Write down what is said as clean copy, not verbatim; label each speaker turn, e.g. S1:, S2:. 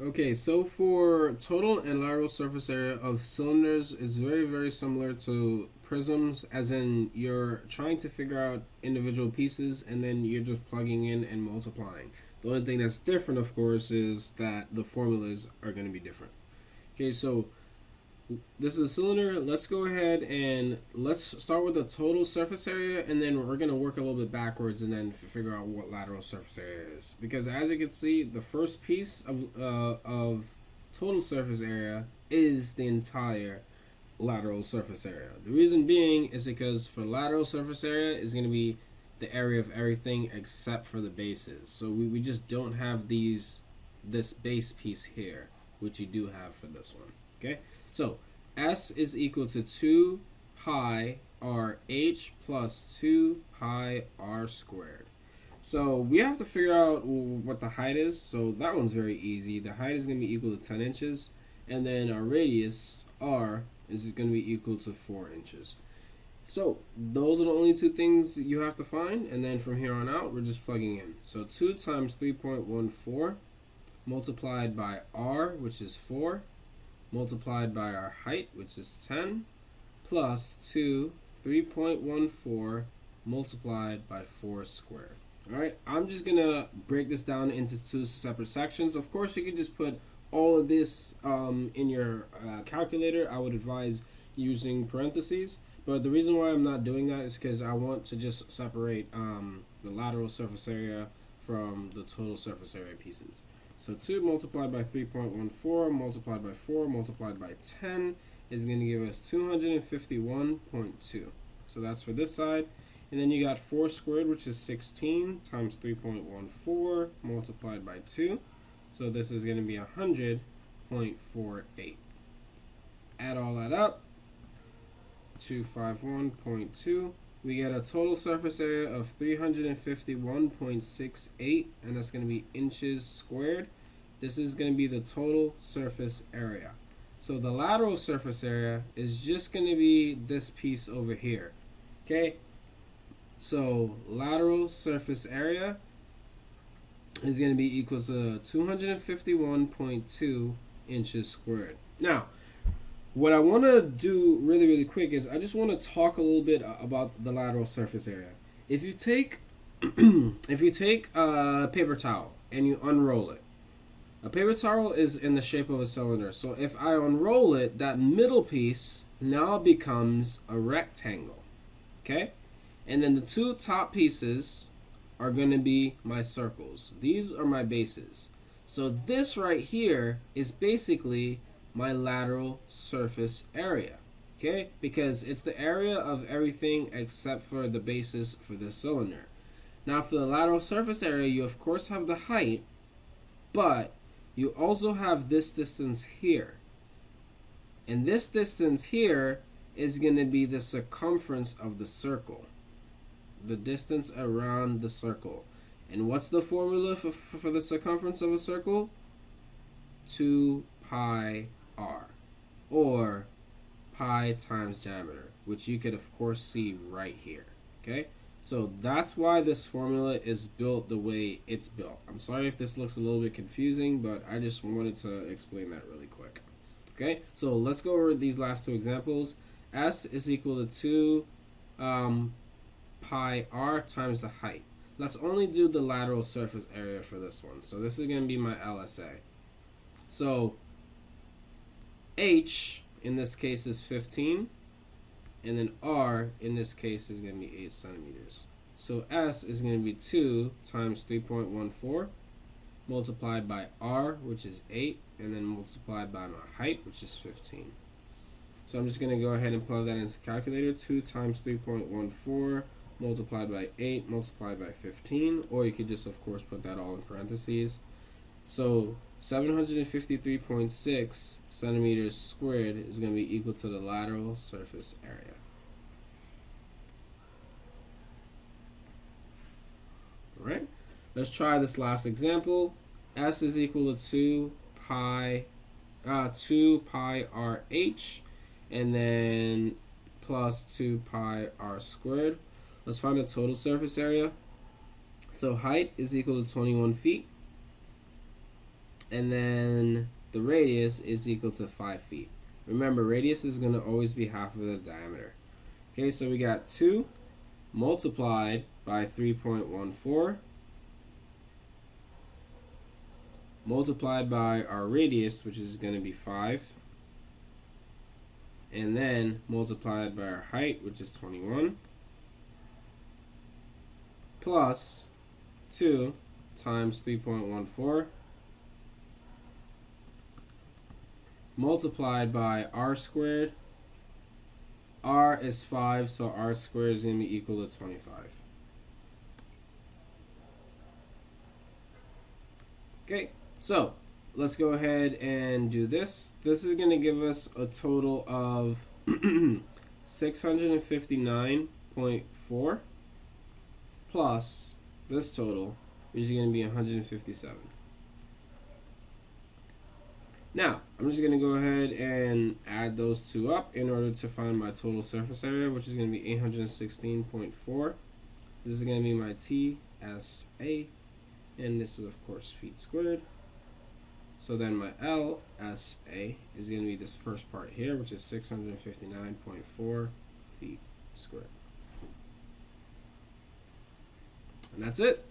S1: Okay, so for total and lateral surface area of cylinders is very, very similar to prisms, as in you're trying to figure out individual pieces and then you're just plugging in and multiplying. The only thing that's different, of course, is that the formulas are going to be different. Okay, so this is a cylinder. Let's go ahead and let's start with the total surface area, and then we're going to work a little bit backwards and then figure out what lateral surface area is. Because as you can see, the first piece of total surface area is the entire lateral surface area. The reason being is because for lateral surface area is going to be the area of everything except for the bases. So we just don't have this base piece here, which you do have for this one. Okay, so S is equal to 2 pi RH plus 2 pi R squared. So we have to figure out what the height is. So that one's very easy. The height is going to be equal to 10 inches. And then our radius, R, is going to be equal to 4 inches. So those are the only two things you have to find. And then from here on out, we're just plugging in. So 2 times 3.14 multiplied by R, which is 4, multiplied by our height, which is 10, plus 3.14 multiplied by 4 squared. Alright, I'm just going to break this down into two separate sections. Of course, you can just put all of this in your calculator. I would advise using parentheses. But the reason why I'm not doing that is because I want to just separate the lateral surface area from the total surface area pieces. So 2 multiplied by 3.14 multiplied by 4 multiplied by 10 is going to give us 251.2. So that's for this side. And then you got 4 squared, which is 16, times 3.14 multiplied by 2. So this is going to be 100.48. Add all that up, 251.2. We get a total surface area of 351.68, and that's going to be inches squared. This is going to be the total surface area. So the lateral surface area is just going to be this piece over here. Okay? So lateral surface area is going to be equal to 251.2 inches squared. Now, what I want to do really, really quick is I just want to talk a little bit about the lateral surface area. If you take a paper towel and you unroll it, a paper towel is in the shape of a cylinder. So if I unroll it, that middle piece now becomes a rectangle. Okay? And then the two top pieces are going to be my circles. These are my bases. So this right here is basically my lateral surface area, okay? Because it's the area of everything except for the bases for the cylinder. Now for the lateral surface area, you of course have the height, but you also have this distance here. And this distance here is going to be the circumference of the circle. The distance around the circle. And what's the formula for the circumference of a circle? 2 pi r, or pi times diameter, which you could of course see right here. Okay, so that's why this formula is built the way it's built. I'm sorry if this looks a little bit confusing, but I just wanted to explain that really quick. Okay, so let's go over these last two examples. S is equal to 2 pi r times the height. Let's only do the lateral surface area for this one. So this is going to be my LSA. So H in this case is 15, and then R in this case is going to be 8 centimeters. So S is going to be 2 times 3.14 multiplied by R, which is 8, and then multiplied by my height, which is 15. So I'm just going to go ahead and plug that into the calculator. 2 times 3.14 multiplied by 8 multiplied by 15, or you could just of course put that all in parentheses. So 753.6 centimeters squared is going to be equal to the lateral surface area. Alright, let's try this last example. S is equal to 2 pi RH, and then plus 2 pi r squared. Let's find the total surface area. So height is equal to 21 feet. and then the radius is equal to 5 feet. Remember, radius is going to always be half of the diameter. Okay, so we got 2 multiplied by 3.14 multiplied by our radius, which is going to be 5, and then multiplied by our height, which is 21, plus 2 times 3.14 multiplied by r squared. R is 5, so r squared is going to be equal to 25. Okay, so let's go ahead and do this. This is going to give us a total of 659.4 plus this total, which is going to be 157. Now, I'm just going to go ahead and add those two up in order to find my total surface area, which is going to be 816.4. This is going to be my TSA, and this is, of course, feet squared. So then my LSA is going to be this first part here, which is 659.4 feet squared. And that's it.